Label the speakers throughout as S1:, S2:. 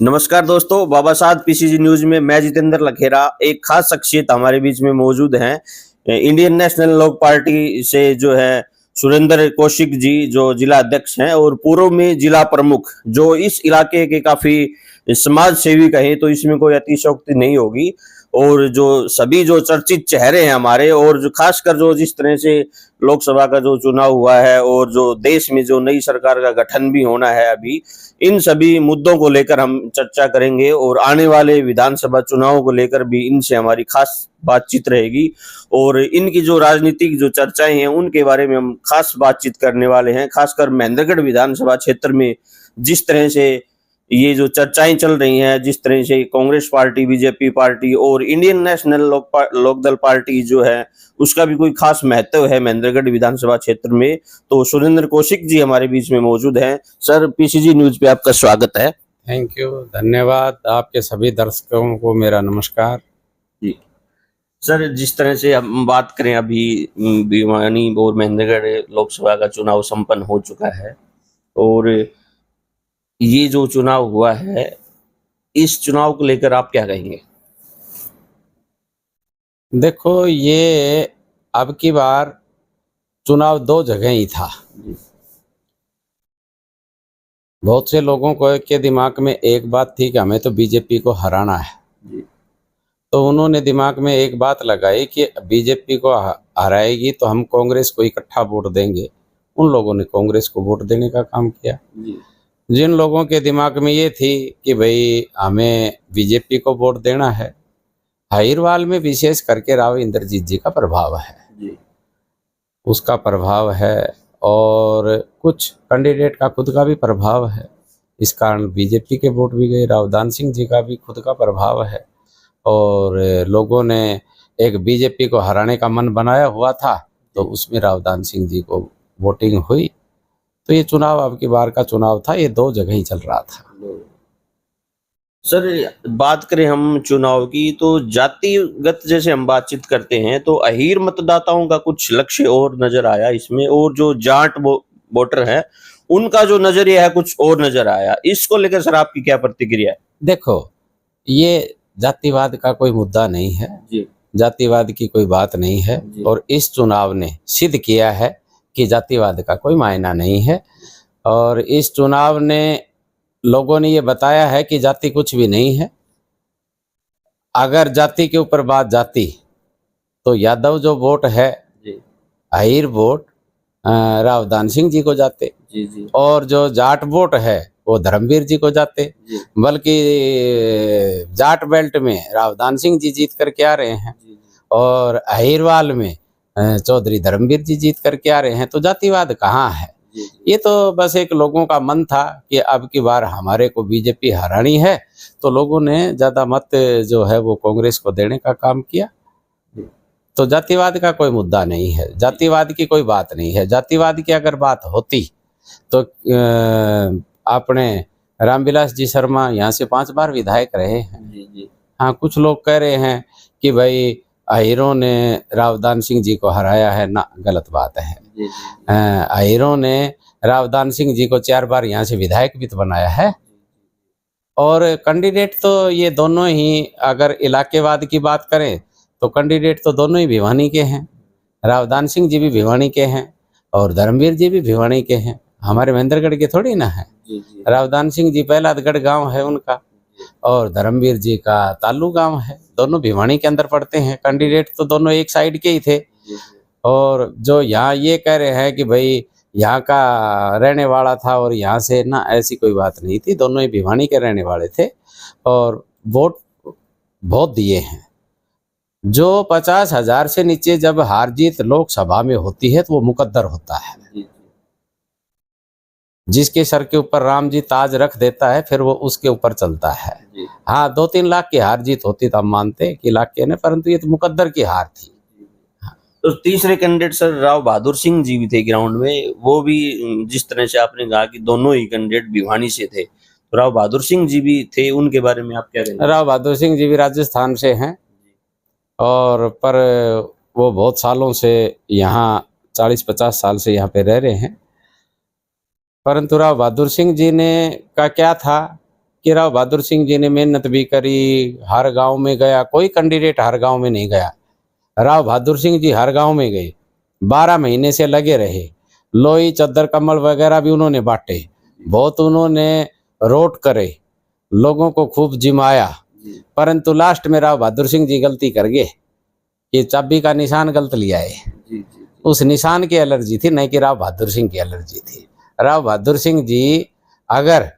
S1: नमस्कार दोस्तों, बाबा साहब पीसीजी न्यूज में मैं जितेंद्र लखेरा। एक खास शख्सियत हमारे बीच में मौजूद हैं। इंडियन नेशनल लोक पार्टी से जो है सुरेंद्र कौशिक जी, जो जिला अध्यक्ष हैं और पूर्व में जिला प्रमुख, जो इस इलाके के काफी समाज सेवी कहें तो इसमें कोई अतिशयोक्ति नहीं होगी। और जो सभी जो चर्चित चेहरे हैं हमारे, और जो खासकर जो जिस तरह से लोकसभा का जो चुनाव हुआ है और जो देश में जो नई सरकार का गठन भी होना है अभी, इन सभी मुद्दों को लेकर हम चर्चा करेंगे और आने वाले विधानसभा चुनावों को लेकर भी इनसे हमारी खास बातचीत रहेगी। और इनकी जो राजनीतिक जो चर्चाएं हैं उनके बारे में हम खास बातचीत करने वाले हैं। खासकर महेंद्रगढ़ विधानसभा क्षेत्र में जिस तरह से ये जो चर्चाएं चल रही हैं, जिस तरह से कांग्रेस पार्टी, बीजेपी पार्टी और इंडियन नेशनल लोकदल पार्टी जो है उसका भी कोई खास महत्व है महेंद्रगढ़ विधानसभा क्षेत्र में। तो सुरेंद्र कौशिक जी हमारे बीच में मौजूद हैं। सर, पीसीजी न्यूज पे आपका स्वागत है।
S2: थैंक यू, धन्यवाद। आपके सभी दर्शकों को मेरा नमस्कार
S1: जी सर, जिस तरह से हम बात करें, अभी भिवानी और महेंद्रगढ़ लोकसभा का चुनाव संपन्न हो चुका है और ये जो चुनाव हुआ है, इस चुनाव को लेकर आप क्या कहेंगे?
S2: देखो, ये अब की बार चुनाव दो जगह ही था। बहुत से लोगों को के दिमाग में एक बात थी कि हमें तो बीजेपी को हराना है, तो उन्होंने दिमाग में एक बात लगाई कि बीजेपी को हराएगी तो हम कांग्रेस को इकट्ठा वोट देंगे। उन लोगों ने कांग्रेस को वोट देने का काम किया। जिन लोगों के दिमाग में ये थी कि भाई हमें बीजेपी को वोट देना है, हाईरवाल में विशेष करके राव इंद्रजीत जी का प्रभाव है, उसका प्रभाव है और कुछ कैंडिडेट का खुद का भी प्रभाव है। इस कारण बीजेपी के वोट भी गए। रावदान सिंह जी का भी खुद का प्रभाव है और लोगों ने एक बीजेपी को हराने का मन बनाया हुआ था, तो उसमें रावदान सिंह जी को वोटिंग हुई। तो ये चुनाव अब की बार का चुनाव था, ये दो जगह ही चल रहा था।
S1: सर, बात करें हम चुनाव की तो जातिगत जैसे हम बातचीत करते हैं तो अहीर मतदाताओं का कुछ लक्ष्य और नजर आया इसमें, और जो जाट वोटर है उनका जो नजरिया है कुछ और नजर आया। इसको लेकर सर आपकी क्या प्रतिक्रिया है?
S2: देखो, ये जातिवाद का कोई मुद्दा नहीं है जी। जातिवाद की कोई बात नहीं है और इस चुनाव ने सिद्ध किया है कि जातिवाद का कोई मायना नहीं है। और इस चुनाव ने लोगों ने ये बताया है कि जाति कुछ भी नहीं है। अगर जाति के ऊपर बात जाती तो यादव जो वोट है, अहीर वोट रावदान सिंह जी को जाते जी। और जो जाट वोट है वो धर्मवीर जी को जाते। बल्कि जाट बेल्ट में रावदान सिंह जी जीत करके आ रहे हैं और अहीरवाल में चौधरी धर्मवीर जी जीत करके आ रहे हैं। तो जातिवाद कहाँ है? ये तो बस एक लोगों का मन था कि अब की बार हमारे को बीजेपी हरानी है, तो लोगों ने ज्यादा मत जो है वो कांग्रेस को देने का काम किया। तो जातिवाद का कोई मुद्दा नहीं है, जातिवाद की कोई बात नहीं है। जातिवाद की अगर बात होती तो अपने रामविलास जी शर्मा यहाँ से 5 बार विधायक रहे हैं। हाँ, कुछ लोग कह रहे हैं कि भाई अहीरों ने रावदान सिंह जी को हराया है ना, गलत बात है। अहीरों ने रावदान सिंह जी को 4 बार यहाँ से विधायक भी तो बनाया है। और कैंडिडेट तो ये दोनों ही, अगर इलाकेवाद की बात करें तो कैंडिडेट तो दोनों ही भिवानी के हैं। रावदान सिंह जी भी भिवानी के हैं और धर्मवीर जी भी भिवानी के हैं। हमारे महेंद्रगढ़ के थोड़ी ना है। रावदान सिंह जी पहलादगढ़ गांव है उनका और धर्मवीर जी का तालू गांव है। दोनों भिवानी के अंदर पड़ते हैं। कैंडिडेट तो दोनों एक साइड के ही थे। और जो यहाँ ये कह रहे हैं कि भाई यहाँ का रहने वाला था और यहाँ से ना, ऐसी कोई बात नहीं थी। दोनों ही भिवानी के रहने वाले थे और वोट बहुत दिए हैं। जो 50,000 से नीचे जब हार जीत लोकसभा में होती है तो वो मुकद्दर होता है। जिसके सर के ऊपर राम जी ताज रख देता है फिर वो उसके ऊपर चलता है। हाँ, 2-3 लाख की हार जीत होती तो हम मानते कि लाख के ने, परंतु ये तो मुकद्दर की हार थी।
S1: तो तीसरे कैंडिडेट सर राव बहादुर सिंह जी भी थे ग्राउंड में। वो भी जिस तरह से आपने कहा कि दोनों ही कैंडिडेट भिवानी से थे, तो राव बहादुर सिंह जी भी थे, उनके बारे में आप क्या कहेंगे?
S2: राव बहादुर सिंह जी भी राजस्थान से हैं और पर वो बहुत सालों से यहाँ 40-50 साल से यहाँ पे रह रहे हैं। परंतु राव बहादुर सिंह जी ने का क्या था कि राव बहादुर सिंह जी ने मेहनत भी करी, हर गांव में गया, कोई कैंडिडेट हर गांव में नहीं गया, राव बहादुर सिंह जी हर गांव में गए, 12 महीने से लगे रहे, लोई चद्दर कम्बल वगैरह भी उन्होंने बांटे, बहुत उन्होंने रोट करे, लोगों को खूब जिमाया, परंतु लास्ट में राव बहादुर सिंह जी गलती कर गए कि चाबी का निशान गलत लिया है। उस निशान की एलर्जी थी, नहीं कि राव बहादुर सिंह की एलर्जी थी। राव बहादुर सिंह जी अगर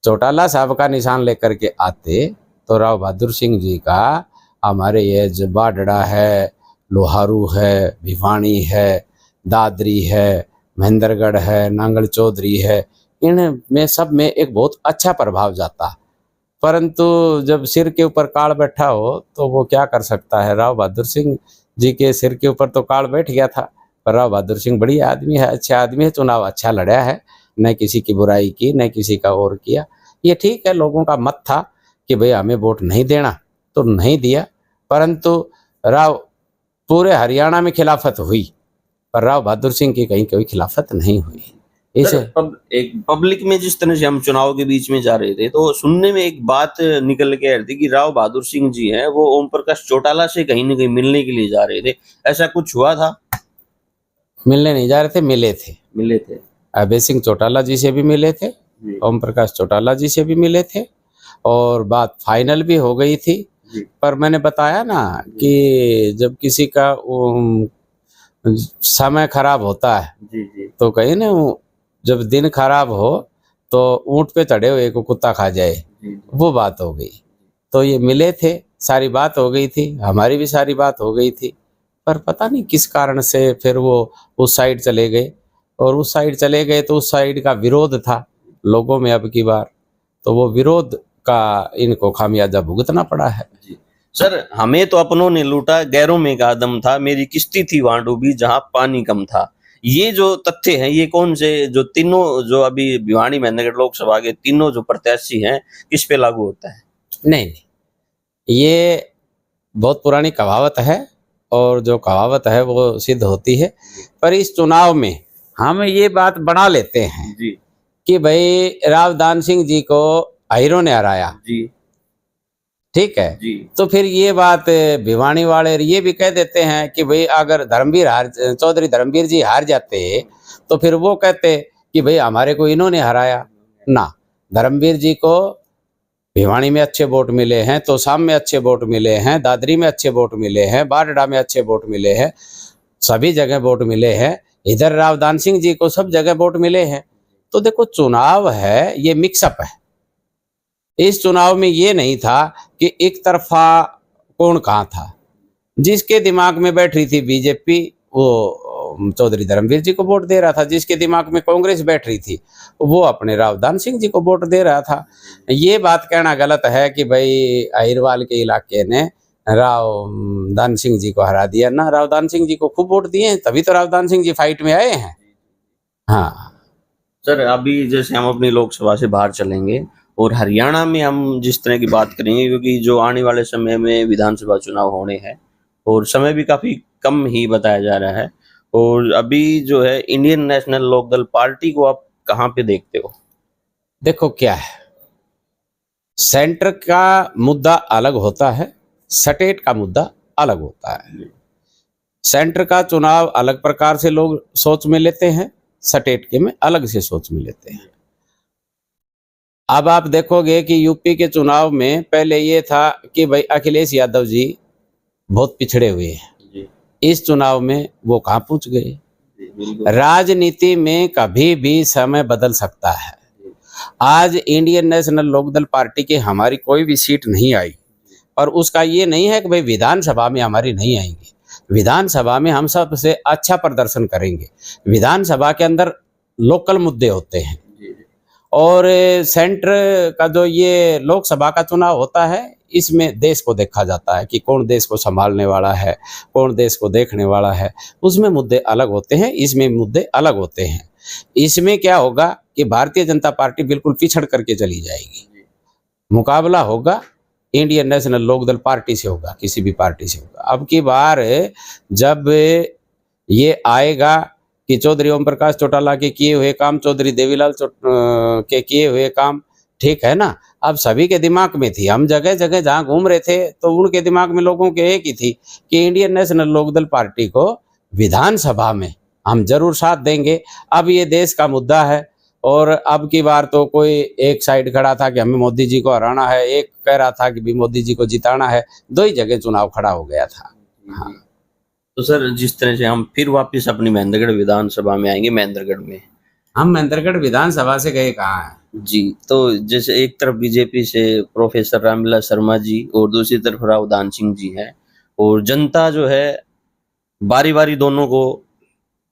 S2: चौटाला साहब का निशान लेकर के आते तो राव बहादुर सिंह जी का हमारे ये बाडड़ा है, लोहारू है, भिवानी है, दादरी है, महेंद्रगढ़ है, नांगल चौधरी है, इनमें सब में एक बहुत अच्छा प्रभाव जाता। परंतु जब सिर के ऊपर काल बैठा हो तो वो क्या कर सकता है। राव बहादुर सिंह जी के सिर के ऊपर तो काल बैठ गया था, पर राव बहादुर सिंह बढ़िया आदमी है, अच्छा आदमी है, चुनाव अच्छा लड़ा है, न किसी की बुराई की, न किसी का और किया। ये ठीक है, लोगों का मत था कि भाई हमें वोट नहीं देना तो नहीं दिया, परंतु राव पूरे हरियाणा में खिलाफत हुई, पर राव बहादुर सिंह की कहीं कोई खिलाफत नहीं हुई। इसे
S1: एक पब्लिक में जिस तरह से हम चुनाव के बीच में जा रहे थे तो सुनने में एक बात निकल के आ रही थी कि राव बहादुर सिंह जी हैं वो ओम प्रकाश चौटाला से कहीं ना कहीं मिलने के लिए जा रहे थे, ऐसा कुछ हुआ था?
S2: मिलने नहीं जा रहे थे, मिले थे। अभय सिंह चौटाला जी से भी मिले थे, ओम प्रकाश चौटाला जी से भी मिले थे, और बात फाइनल भी हो गई थी। पर मैंने बताया ना कि जब किसी का समय खराब होता है तो कहीं ना जब दिन खराब हो तो ऊंट पे चढ़े हुए को कुत्ता खा जाए, वो बात हो गई। तो ये मिले थे, सारी बात हो गई थी, हमारी भी सारी बात हो गई थी, पर पता नहीं किस कारण से फिर वो उस साइड चले गए, और उस साइड चले गए तो उस साइड का विरोध था लोगों में अब की बार, तो वो विरोध का इनको खामियाजा भुगतना पड़ा है।
S1: सर, हमें तो अपनों ने लूटा, गैरों में का दम था, मेरी किश्ती थी वहां डूबी जहां पानी कम था। ये जो तथ्य हैं ये कौन से, जो तीनों जो अभी भिवानी महेंद्रगढ़ लोकसभा के तीनों जो प्रत्याशी हैं किस पे लागू होता है?
S2: नहीं, ये बहुत पुरानी कहावत है, और जो कहावत है वो सिद्ध होती है, पर इस चुनाव में हम ये बात बना लेते हैं
S1: जी
S2: कि भाई राव दान सिंह जी को आहिरों ने हराया
S1: जी,
S2: ठीक है
S1: जी।
S2: तो फिर ये बात भिवानी वाले ये भी कह देते हैं कि भाई अगर चौधरी धर्मवीर जी हार जाते तो फिर वो कहते कि भाई हमारे को इन्होंने हराया ना। धर्मवीर जी को भिवानी में अच्छे वोट मिले हैं, तोसाम में अच्छे वोट मिले हैं, दादरी में अच्छे वोट मिले हैं, बारडा में अच्छे वोट मिले हैं, सभी जगह वोट मिले हैं। इधर राव दान सिंह जी को सब जगह वोट मिले हैं। तो देखो चुनाव है, ये मिक्सअप है। इस चुनाव में ये नहीं था कि एक तरफा कौन कहाँ था। जिसके दिमाग में बैठ रही थी बीजेपी वो चौधरी धर्मवीर जी को वोट दे रहा था, जिसके दिमाग में कांग्रेस बैठ रही थी वो अपने राव दान सिंह जी को वोट दे रहा था। ये बात कहना गलत है कि भाई अहिरवाल के इलाके ने राव दान सिंह जी को हरा दिया ना, राव दान सिंह जी को खूब वोट दिए हैं, तभी तो राव दान सिंह जी फाइट में आए हैं। हाँ
S1: सर, अभी जैसे हम अपनी लोकसभा से बाहर चलेंगे और हरियाणा में हम जिस तरह की बात करेंगे, क्योंकि जो आने वाले समय में विधानसभा चुनाव होने हैं और समय भी काफी कम ही बताया जा रहा है, और अभी जो है इंडियन नेशनल लोकदल पार्टी को आप कहाँ पे देखते हो?
S2: देखो क्या है, सेंटर का मुद्दा अलग होता है, स्टेट का मुद्दा अलग होता है। सेंटर का चुनाव अलग प्रकार से लोग सोच में लेते हैं, स्टेट के में अलग से सोच में लेते हैं। अब आप देखोगे कि यूपी के चुनाव में पहले ये था कि भाई अखिलेश यादव जी बहुत पिछड़े हुए हैं, इस चुनाव में वो कहाँ पहुंच गए। राजनीति में कभी भी समय बदल सकता है। आज इंडियन नेशनल लोकदल पार्टी की हमारी कोई भी सीट नहीं आई, और उसका ये नहीं है कि भाई विधानसभा में हमारी नहीं आएंगी। विधानसभा में हम सबसे अच्छा प्रदर्शन करेंगे। विधानसभा के अंदर लोकल मुद्दे होते हैं, और सेंटर का जो ये लोकसभा का चुनाव होता है इसमें देश को देखा जाता है कि कौन देश को संभालने वाला है, कौन देश को देखने वाला है। उसमें मुद्दे अलग होते हैं, इसमें मुद्दे अलग होते हैं। इसमें क्या होगा कि भारतीय जनता पार्टी बिल्कुल पिछड़ करके चली जाएगी। मुकाबला होगा इंडियन नेशनल लोकदल पार्टी से होगा, किसी भी पार्टी से होगा। अब की बार जब ये आएगा कि चौधरी ओम प्रकाश चौटाला के किए हुए काम, चौधरी देवीलाल के किए हुए काम, ठीक है ना, अब सभी के दिमाग में थी, हम जगह जगह जहाँ घूम रहे थे तो उनके दिमाग में लोगों के एक ही थी कि इंडियन नेशनल लोकदल पार्टी को विधानसभा में हम जरूर साथ देंगे। अब ये देश का मुद्दा है और अब की बार तो कोई एक साइड खड़ा था कि हमें मोदी जी को हराना है, एक कह रहा था कि भी मोदी जी को जिताना है, दो ही जगह चुनाव खड़ा हो गया था। हाँ।
S1: तो सर जिस तरह से हम फिर वापस अपनी महेंद्रगढ़ विधानसभा में आएंगे, महेंद्रगढ़ में
S2: हम महेंद्रगढ़ विधानसभा से गए कहाँ हैं?
S1: जी, तो जैसे एक तरफ बीजेपी से प्रोफेसर रामविलास शर्मा जी और दूसरी तरफ राव दान सिंह जी हैं, और जनता जो है बारी बारी दोनों को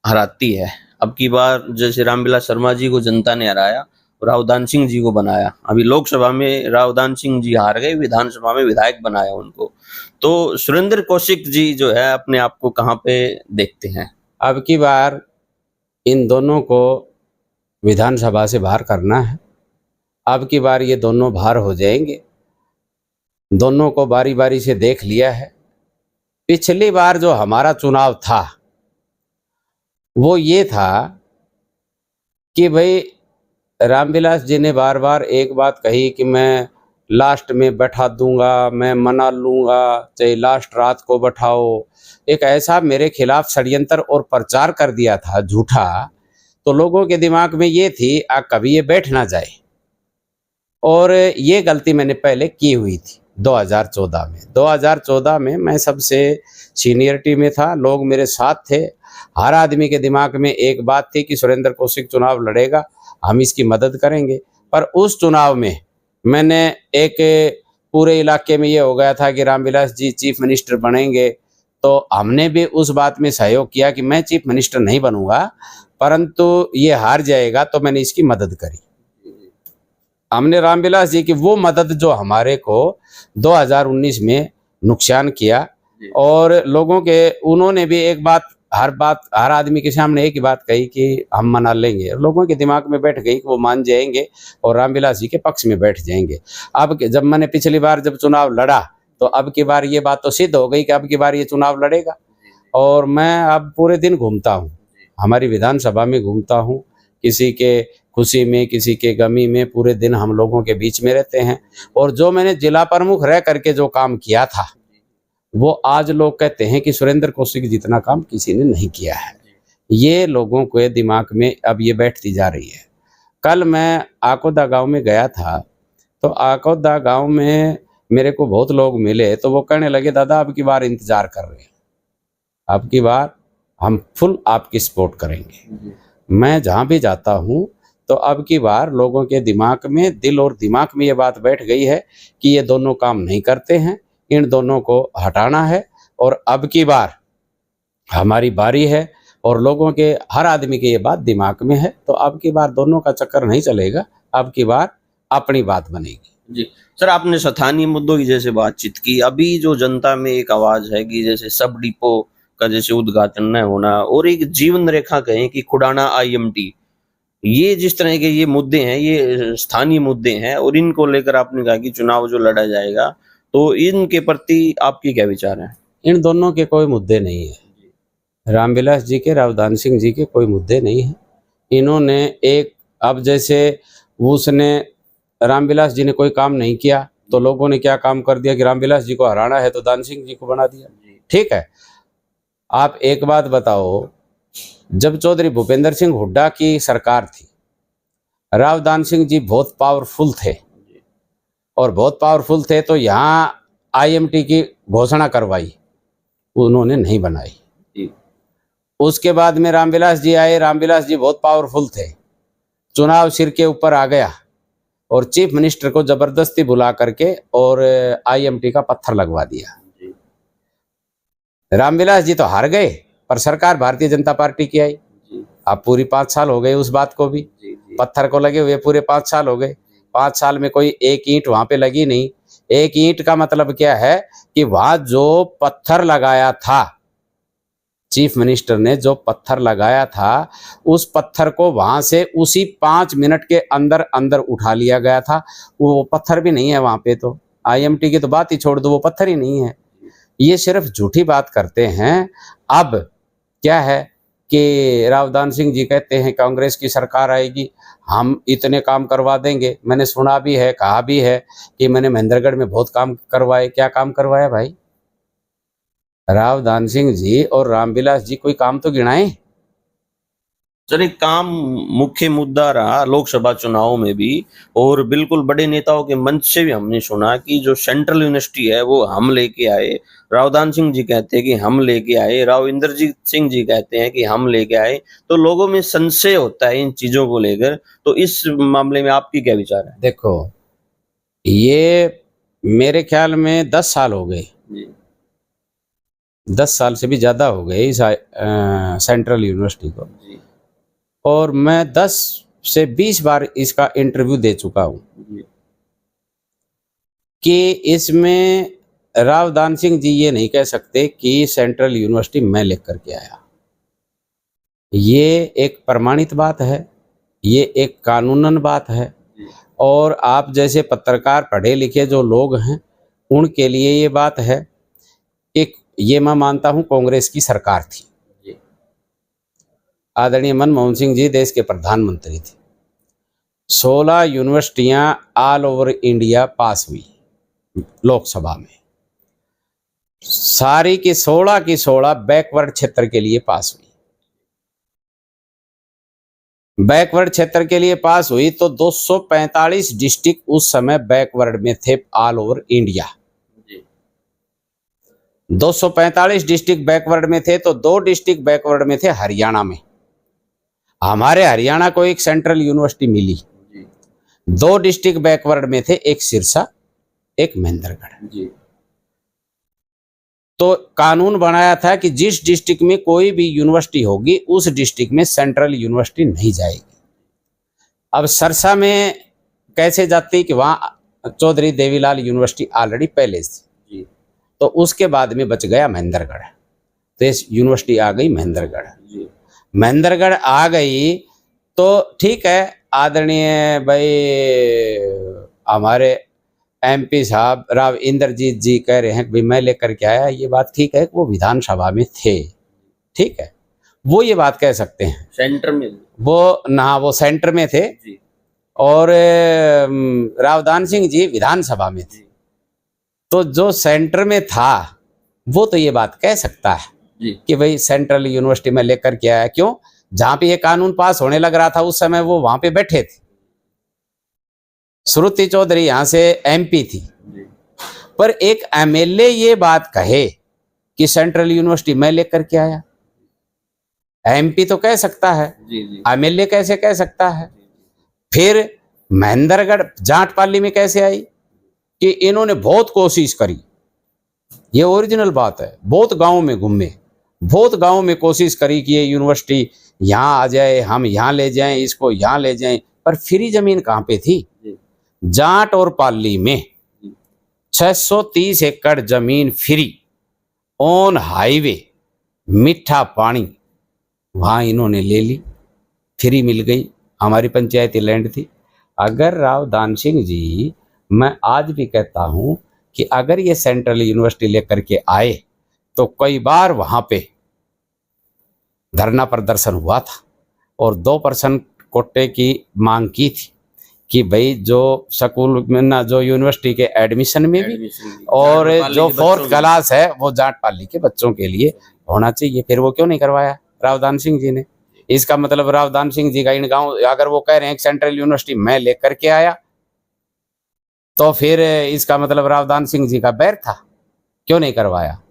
S1: हराती है। अब की बार जैसे रामविलास शर्मा जी को जनता ने हराया और राव दान सिंह जी को बनाया। अभी लोकसभा में राव दान सिंह जी हार गए, विधानसभा में विधायक बनाया उनको। तो सुरेंद्र कौशिक जी जो है अपने आप को कहाँ पे देखते हैं?
S2: अब की बार इन दोनों को विधानसभा से बाहर करना है। अब की बार ये दोनों बाहर हो जाएंगे। दोनों को बारी बारी से देख लिया है। पिछली बार जो हमारा चुनाव था वो ये था कि भाई रामविलास जी ने बार बार एक बात कही कि मैं लास्ट में बैठा दूंगा, मैं मना लूंगा, चाहे लास्ट रात को बैठाओ। एक ऐसा मेरे खिलाफ षड्यंत्र और प्रचार कर दिया था झूठा, तो लोगों के दिमाग में ये थी कभी ये बैठ ना जाए। और ये गलती मैंने पहले की हुई थी 2014 में। 2014 में मैं सबसे सीनियरिटी में था, लोग मेरे साथ थे। हर आदमी के दिमाग में एक बात थी कि सुरेंद्र कौशिक चुनाव लड़ेगा, हम इसकी मदद करेंगे। पर उस चुनाव में मैंने एक पूरे इलाके में ये हो गया था कि रामविलास जी चीफ मिनिस्टर बनेंगे, तो हमने भी उस बात में सहयोग किया कि मैं चीफ मिनिस्टर नहीं बनूंगा, परंतु ये हार जाएगा, तो मैंने इसकी मदद करी। हमने रामविलास जी की वो मदद जो हमारे को 2019 में नुकसान किया, और लोगों के उन्होंने भी एक बात हर आदमी के सामने एक ही बात कही कि हम मना लेंगे। लोगों के दिमाग में बैठ गई कि वो मान जाएंगे और रामविलास जी के पक्ष में बैठ जाएंगे। अब जब मैंने पिछली बार जब चुनाव लड़ा तो अब की बार ये बात तो सिद्ध हो गई कि अब की बार ये चुनाव लड़ेगा। और मैं अब पूरे दिन घूमता हूँ, हमारी विधानसभा में घूमता हूँ, किसी के खुशी में किसी के गमी में पूरे दिन हम लोगों के बीच में रहते हैं। और जो मैंने जिला प्रमुख रह करके जो काम किया था वो आज लोग कहते हैं कि सुरेंद्र कौशिक जितना काम किसी ने नहीं किया है। ये लोगों के दिमाग में अब ये बैठती जा रही है। कल मैं आकोदा गांव में गया था, तो आकोदा गांव में मेरे को बहुत लोग मिले, तो वो कहने लगे दादा अब की बार इंतजार कर रहे हैं, अब की बार हम फुल आपकी सपोर्ट करेंगे। मैं जहाँ भी जाता हूँ तो अब की बार लोगों के दिमाग में, दिल और दिमाग में ये बात बैठ गई है कि ये दोनों काम नहीं करते हैं, इन दोनों को हटाना है। और अब की बार हमारी बारी है और लोगों के हर आदमी के ये बात दिमाग में है, तो अब की बार दोनों का चक्कर नहीं चलेगा, अब की बार अपनी बात बनेगी।
S1: जी सर, आपने स्थानीय मुद्दों की जैसे बातचीत की, अभी जो जनता में एक आवाज है कि जैसे सब डिपो का जैसे उद्घाटन न होना और एक जीवन रेखा कहें कि खुडाना IMT, ये जिस तरह के ये मुद्दे हैं, ये स्थानीय मुद्दे हैं और इनको लेकर आपने कहा कि चुनाव जो लड़ा जाएगा, तो इनके प्रति आपकी क्या विचार है?
S2: इन दोनों के कोई मुद्दे नहीं है, रामविलास जी के, राव दान सिंह जी के कोई मुद्दे नहीं है। इन्होंने एक, अब जैसे उसने रामविलास जी ने कोई काम नहीं किया तो लोगों ने क्या काम कर दिया कि रामविलास जी को हराना है तो दान सिंह जी को बना दिया। ठीक है, आप एक बात बताओ, जब चौधरी भूपेंद्र सिंह हुड्डा की सरकार थी, राव दान सिंह जी बहुत पावरफुल थे और बहुत पावरफुल थे, तो यहाँ IMT की घोषणा करवाई, उन्होंने नहीं बनाई। उसके बाद में रामविलास जी आए, रामविलास जी बहुत पावरफुल थे, चुनाव सिर के ऊपर आ गया और चीफ मिनिस्टर को जबरदस्ती बुला करके और IMT का पत्थर लगवा दिया। रामविलास जी तो हार गए पर सरकार भारतीय जनता पार्टी की आई। अब पूरी 5 साल हो गए उस बात को भी, पत्थर को लगे हुए पूरे 5 साल हो गए। 5 साल में कोई एक ईंट वहां पे लगी नहीं। एक ईंट का मतलब क्या है कि वहां जो पत्थर लगाया था, चीफ मिनिस्टर ने जो पत्थर लगाया था, उस पत्थर को वहां से उसी 5 मिनट के अंदर अंदर उठा लिया गया था। वो पत्थर भी नहीं है वहां पे, तो IMT की तो बात ही छोड़ दो, वो पत्थर ही नहीं है। ये सिर्फ झूठी बात करते हैं। अब क्या है कि रावदान सिंह जी कहते हैं कांग्रेस की सरकार आएगी, हम इतने काम करवा देंगे। मैंने सुना भी है, कहा भी है कि मैंने महेंद्रगढ़ में बहुत काम करवाए। क्या काम करवाया भाई? रावदान सिंह जी और रामविलास जी कोई काम तो गिनाए।
S1: सर, एक काम मुख्य मुद्दा रहा लोकसभा चुनाव में भी, और बिल्कुल बड़े नेताओं के मंच से भी हमने सुना कि जो सेंट्रल यूनिवर्सिटी है वो हम लेके आए। रावदान सिंह जी कहते हैं कि हम लेके आए, राव इंद्रजीत सिंह जी कहते हैं कि हम लेके आए। तो लोगों में संशय होता है इन चीजों को लेकर। तो इस मामले में आपकी क्या विचार है?
S2: देखो, ये मेरे ख्याल में 10 साल हो गए, 10 साल से भी ज्यादा हो गए इस सेंट्रल यूनिवर्सिटी को, और मैं 10 से 20 बार इसका इंटरव्यू दे चुका हूं कि इसमें रावदान सिंह जी ये नहीं कह सकते कि सेंट्रल यूनिवर्सिटी मैं लेकर के आया। ये एक प्रमाणित बात है, ये एक कानूनन बात है, और आप जैसे पत्रकार पढ़े लिखे जो लोग हैं उनके लिए ये बात है। एक ये मैं मानता हूं कांग्रेस की सरकार थी, आदरणीय मनमोहन सिंह जी देश के प्रधानमंत्री थे। 16 यूनिवर्सिटियां ऑल ओवर इंडिया पास हुई लोकसभा में, सारी की 16 बैकवर्ड क्षेत्र के लिए पास हुई। बैकवर्ड क्षेत्र के लिए पास हुई तो 245 डिस्ट्रिक्ट उस समय बैकवर्ड में थे all over India. 245 district backward में थे तो 2 डिस्ट्रिक्ट बैकवर्ड में थे हरियाणा में। हमारे हरियाणा को एक सेंट्रल यूनिवर्सिटी मिली। 2 डिस्ट्रिक्ट बैकवर्ड में थे, एक सिरसा, एक महेंद्रगढ़। तो कानून बनाया था कि जिस डिस्ट्रिक्ट में कोई भी यूनिवर्सिटी होगी उस डिस्ट्रिक्ट में सेंट्रल यूनिवर्सिटी नहीं जाएगी। अब सरसा में कैसे जाती कि वहां चौधरी देवीलाल यूनिवर्सिटी ऑलरेडी पहले थी, तो उसके बाद में बच गया महेंद्रगढ़, तो इस यूनिवर्सिटी आ गई महेंद्रगढ़। महेंद्रगढ़ आ गई तो ठीक है, आदरणीय भाई हमारे एमपी साहब राव इंद्रजीत जी कह रहे हैं कि मैं लेकर के आया, ये बात ठीक है, वो विधानसभा में थे, ठीक है, वो ये बात कह सकते हैं।
S1: सेंटर में
S2: वो सेंटर में थे जी। और रावदान सिंह जी विधानसभा में थे, तो जो सेंटर में था वो तो ये बात कह सकता है जी कि भाई सेंट्रल यूनिवर्सिटी में लेकर के आया। क्यों? जहां पे ये कानून पास होने लग रहा था उस समय वो वहां पे बैठे थे। श्रुति चौधरी यहां से एमपी थी, पर एक एमएलए ये बात कहे कि सेंट्रल यूनिवर्सिटी मैं लेकर के आया, एमपी तो कह सकता है, एमएलए कैसे कह सकता है? फिर महेंद्रगढ़ जाट पाली में कैसे आई कि इन्होंने बहुत कोशिश करी, ये ओरिजिनल बात है, बहुत गांव में घूमे, बहुत गांव में कोशिश करी कि ये यूनिवर्सिटी यहाँ आ जाए, हम यहाँ ले जाएं, इसको यहाँ ले जाएं, पर फ्री जमीन कहाँ पे थी? जाट और पाली में 630 एकड़ जमीन फ्री ऑन हाईवे, मीठा पानी, वहां इन्होंने ले ली, फ्री मिल गई, हमारी पंचायती लैंड थी। अगर रावदान सिंह जी, मैं आज भी कहता हूं कि अगर ये सेंट्रल यूनिवर्सिटी लेकर के आए तो कई बार वहां पे धरना प्रदर्शन हुआ था और 2% कोटे की मांग की थी कि भाई जो स्कूल में ना, जो यूनिवर्सिटी के एडमिशन में भी और जो 4th क्लास है वो जाट पाली के बच्चों के लिए होना चाहिए। फिर वो क्यों नहीं करवाया रावदान सिंह जी ने? इसका मतलब रावदान सिंह जी का इन गांव, अगर वो कह रहे हैं सेंट्रल यूनिवर्सिटी मैं लेकर के आया, तो फिर इसका मतलब रावदान सिंह जी का बैर था, क्यों नहीं करवाया?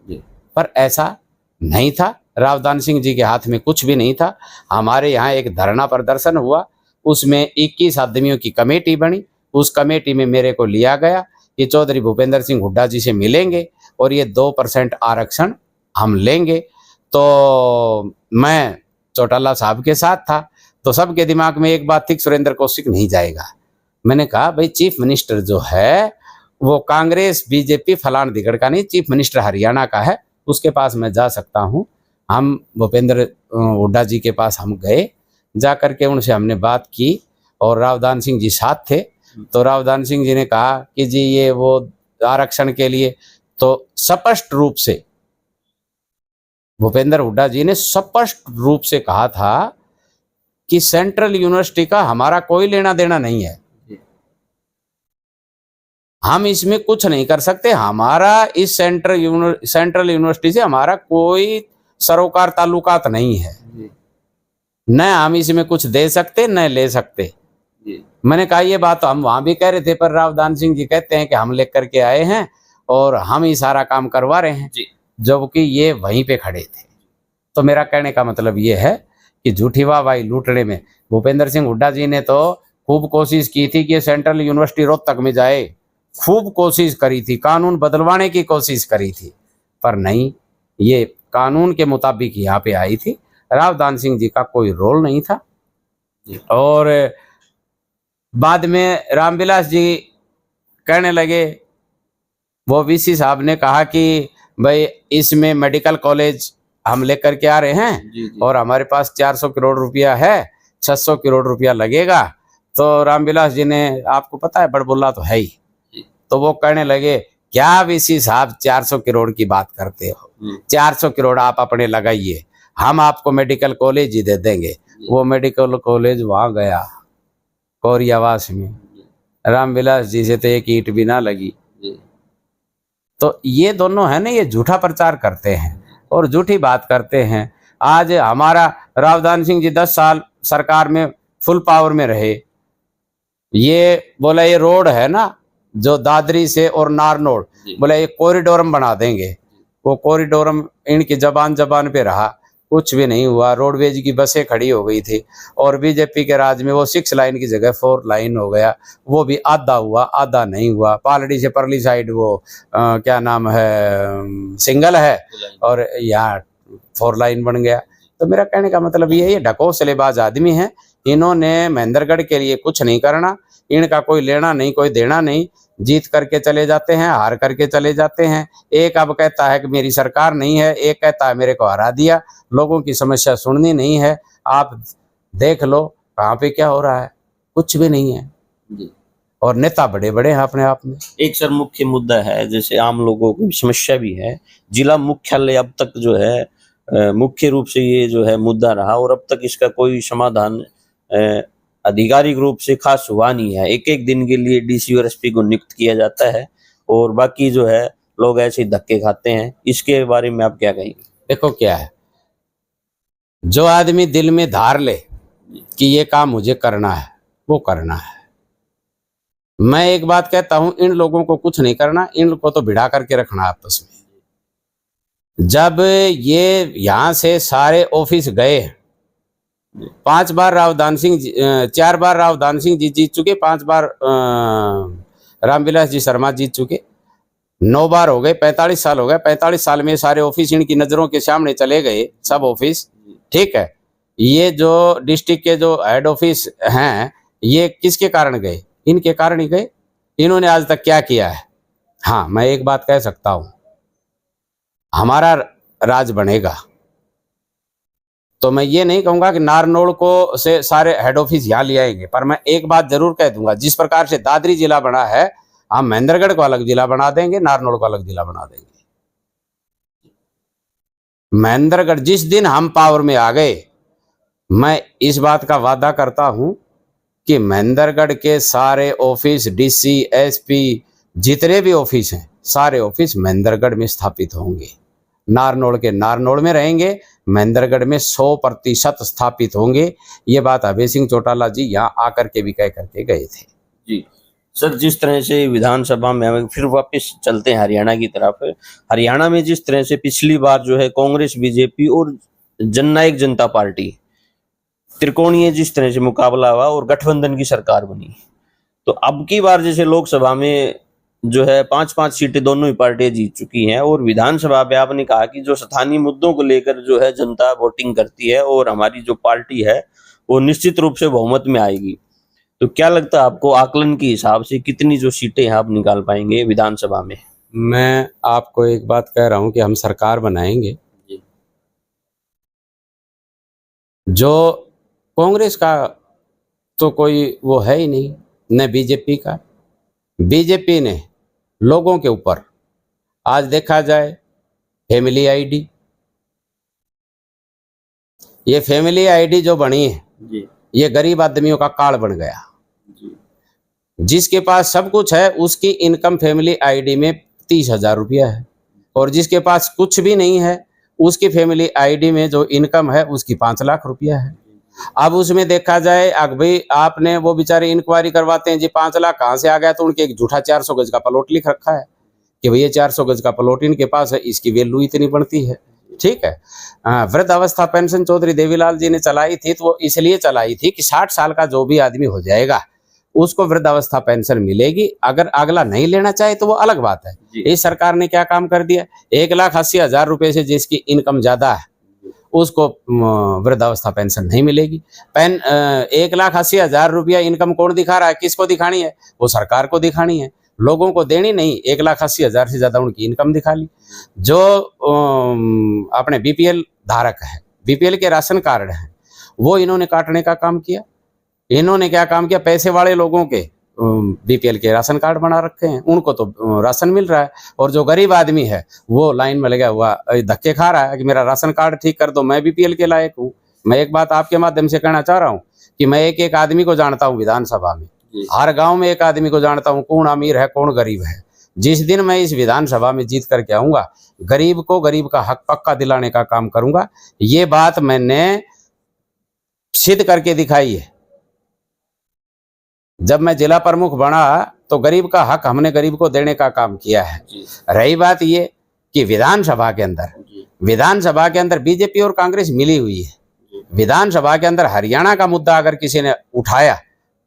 S2: पर ऐसा नहीं था, रावदान सिंह जी के हाथ में कुछ भी नहीं था। हमारे यहाँ एक धरना प्रदर्शन हुआ, उसमें 21 आदमियों की कमेटी बनी, उस कमेटी में मेरे को लिया गया कि चौधरी भूपेंद्र सिंह हुड्डा जी से मिलेंगे और ये 2% आरक्षण हम लेंगे। तो मैं चौटाला साहब के साथ था, तो सबके दिमाग में एक बात थी, सुरेंद्र कौशिक नहीं जाएगा। मैंने कहा भाई चीफ मिनिस्टर जो है वो कांग्रेस बीजेपी फलान दिगड़ का नहीं, चीफ मिनिस्टर हरियाणा का है, उसके पास मैं जा सकता हूँ। हम भूपेंद्र हुड्डा जी के पास हम गए, जा करके उनसे हमने बात की और रावदान सिंह जी साथ थे। तो रावदान सिंह जी ने कहा कि जी ये वो आरक्षण के लिए, तो स्पष्ट रूप से भूपेंद्र हुड्डा जी ने स्पष्ट रूप से कहा था कि सेंट्रल यूनिवर्सिटी का हमारा कोई लेना देना नहीं है, हम इसमें कुछ नहीं कर सकते, हमारा इस सेंट्रल यूनिवर्सिटी से हमारा कोई सरोकार ताल्लुकात नहीं है, न हम इसमें कुछ दे सकते न ले सकते। मैंने कहा ये बात तो हम वहां भी कह रहे थे, पर रावदान सिंह जी कहते हैं कि हम लेकर के आए हैं और हम ही सारा काम करवा रहे हैं, जबकि ये वहीं पे खड़े थे। तो मेरा कहने का मतलब ये है कि झूठी वाहवाही लूटने में भूपेंद्र सिंह हुड्डा जी ने तो खूब कोशिश की थी कि सेंट्रल यूनिवर्सिटी रोहतक में जाए, खूब कोशिश करी थी, कानून बदलवाने की कोशिश करी थी, पर नहीं, ये कानून के मुताबिक यहाँ पे आई थी। रावदान सिंह जी का कोई रोल नहीं था। और बाद में रामविलास जी कहने लगे, वो वीसी साहब ने कहा कि भाई इसमें मेडिकल कॉलेज हम लेकर के आ रहे हैं और हमारे पास 400 करोड़ रुपया है, 600 करोड़ रुपया लगेगा। तो रामविलास जी ने, आपको पता है बड़बुल्ला तो है ही, तो वो कहने लगे क्या वीसी साहब 400 करोड़ की बात करते हो, 400 करोड़ आप अपने लगाइए, हम आपको मेडिकल कॉलेज ही दे देंगे। वो मेडिकल कॉलेज वहां गया कोरियावास में, रामविलास जी से तो एक ईंट भी ना लगी। तो ये दोनों है ना, ये झूठा प्रचार करते हैं और झूठी बात करते हैं। आज हमारा रावदान सिंह जी 10 साल सरकार में फुल पावर में रहे, ये बोला ये रोड है ना जो दादरी से और नारनौल, बोला ये कॉरिडोरम बना देंगे। वो कॉरिडोरम इनकी जबान पे रहा, कुछ भी नहीं हुआ। रोडवेज की बसें खड़ी हो गई थी और बीजेपी के राज में वो 6 लाइन की जगह 4 लाइन हो गया, वो भी आधा हुआ आधा नहीं हुआ। पालड़ी से परली साइड वो क्या नाम है, सिंगल है, और यहाँ 4 लाइन बन गया। तो मेरा कहने का मतलब ये ढकोसलेबाज आदमी है, इन्होंने महेंद्रगढ़ के लिए कुछ नहीं करना, इनका कोई लेना नहीं कोई देना नहीं, जीत करके चले जाते हैं, हार करके चले जाते हैं। एक अब कहता है कि मेरी सरकार नहीं है, एक कहता है मेरे को हरा दिया, लोगों की समस्या सुननी नहीं है। आप देख लो कहाँ पे क्या हो रहा है, कुछ भी नहीं है जी। और नेता बड़े बड़े हैं अपने आप में।
S1: एक सर मुख्य मुद्दा है, जैसे आम लोगों की समस्या भी है, जिला मुख्यालय अब तक जो है मुख्य रूप से ये जो है मुद्दा रहा और अब तक इसका कोई समाधान आधिकारिक रूप से खास हुआ नहीं है। एक एक दिन के लिए डीसी और एसपी को नियुक्त किया जाता है और बाकी जो है लोग ऐसे ही धक्के खाते हैं। इसके बारे में आप क्या कहेंगे?
S2: देखो क्या है, जो आदमी दिल में धार ले कि ये काम मुझे करना है वो करना है। मैं एक बात कहता हूं, इन लोगों को कुछ नहीं करना, इन लोगों को तो भिड़ा करके रखना आपस में। जब ये यहां से सारे ऑफिस गए, 5 बार रावदान सिंह 4 बार रावदान सिंह जी जीत चुके, 5 बार रामविलास जी शर्मा जीत चुके, 9 बार हो गए, 45 साल हो गए। 45 साल में सारे ऑफिस इनकी नजरों के सामने चले गए, सब ऑफिस, ठीक है। ये जो डिस्ट्रिक्ट के जो हेड ऑफिस हैं, ये किसके कारण गए? इनके कारण ही गए। इन्होंने आज तक क्या किया है? हाँ, मैं एक बात कह सकता हूं, हमारा राज बनेगा तो मैं ये नहीं कहूंगा कि नारनौल को से सारे हेड ऑफिस यहाँ ले आएंगे, पर मैं एक बात जरूर कह दूंगा, जिस प्रकार से दादरी जिला बना है, हम महेंद्रगढ़ को अलग जिला बना देंगे, नारनौल को अलग जिला बना देंगे। महेंद्रगढ़ जिस दिन हम पावर में आ गए, मैं इस बात का वादा करता हूं कि महेंद्रगढ़ के सारे ऑफिस, डीसी, एसपी, जितने भी ऑफिस हैं, सारे ऑफिस महेंद्रगढ़ में स्थापित होंगे। नारनौल के नारनौल में रहेंगे, महेंद्रगढ़ में 100% स्थापित होंगे। ये बात अभय सिंह चौटाला जी यहाँ आकर के भी कह करके गए थे
S1: जी। सर, जिस तरह से विधानसभा में, हमें फिर वापस चलते हैं हरियाणा की तरफ। हरियाणा में जिस तरह से पिछली बार जो है कांग्रेस, बीजेपी और जननायक जनता पार्टी त्रिकोणीय जिस तरह से मुकाबला हुआ और गठबंधन की सरकार बनी, तो अब की बार जैसे लोकसभा में जो है 5-5 सीटें दोनों ही पार्टियां जीत चुकी हैं और विधानसभा में आपने कहा कि जो स्थानीय मुद्दों को लेकर जो है जनता वोटिंग करती है और हमारी जो पार्टी है वो निश्चित रूप से बहुमत में आएगी। तो क्या लगता है आपको, आकलन के हिसाब से कितनी जो सीटें हैं आप निकाल पाएंगे विधानसभा में?
S2: मैं आपको एक बात कह रहा हूं कि हम सरकार बनाएंगे। जो कांग्रेस का तो कोई वो है ही नहीं, न बीजेपी का। बीजेपी ने लोगों के ऊपर, आज देखा जाए फैमिली आईडी, ये फैमिली आईडी जो बनी है
S1: जी
S2: ये गरीब आदमियों का कार्ड बन गया।
S1: जी
S2: जिसके पास सब कुछ है उसकी इनकम फैमिली आईडी में 30,000 रुपया है, और जिसके पास कुछ भी नहीं है उसकी फैमिली आईडी में जो इनकम है उसकी 5 लाख रुपया है। अब उसमें देखा जाए, अब भाई आपने वो बेचारे इंक्वायरी करवाते हैं जी 5 लाख कहाँ से आ गया, तो उनके एक झूठा 400 गज का प्लॉट लिख रखा है कि भैया 400 गज का प्लॉट इनके पास है, इसकी वैल्यू इतनी बढ़ती है। ठीक है। वृद्ध अवस्था पेंशन चौधरी देवीलाल जी ने चलाई थी, तो वो इसलिए चलाई थी कि 60 साल का जो भी आदमी हो जाएगा उसको वृद्धावस्था पेंशन मिलेगी। अगर अगला नहीं लेना चाहे तो वो अलग बात है। इस सरकार ने क्या काम कर दिया, 1,80,000 रुपए से जिसकी इनकम ज्यादा है उसको वृद्धावस्था पेंशन नहीं मिलेगी। 1,80,000 रुपया इनकम कौन दिखा रहा है, किसको दिखानी है, वो सरकार को दिखानी है, लोगों को देनी नहीं। 1,80,000 से ज्यादा उनकी इनकम दिखा ली। जो अपने बीपीएल धारक है, बीपीएल के राशन कार्ड हैं, वो इन्होंने काटने का काम किया। इन्होंने क्या काम किया, पैसे वाले लोगों के बीपीएल के राशन कार्ड बना रखे हैं, उनको तो राशन मिल रहा है, और जो गरीब आदमी है वो लाइन में लगा हुआ धक्के खा रहा है कि मेरा राशन कार्ड ठीक कर दो, मैं बीपीएल के लायक हूँ। मैं एक बात आपके माध्यम से कहना चाह रहा हूँ कि मैं एक एक आदमी को जानता हूँ विधानसभा में, हर गांव में एक आदमी को जानता हूँ कौन अमीर है कौन गरीब है। जिस दिन मैं इस विधानसभा में जीत करके आऊंगा, गरीब को गरीब का हक पक्का दिलाने का काम करूंगा। ये बात मैंने सिद्ध करके दिखाई है। जब मैं जिला प्रमुख बना तो गरीब का हक हमने गरीब को देने का काम किया है। रही बात ये कि विधानसभा के अंदर बीजेपी और कांग्रेस मिली हुई है। विधानसभा के अंदर हरियाणा का मुद्दा अगर किसी ने उठाया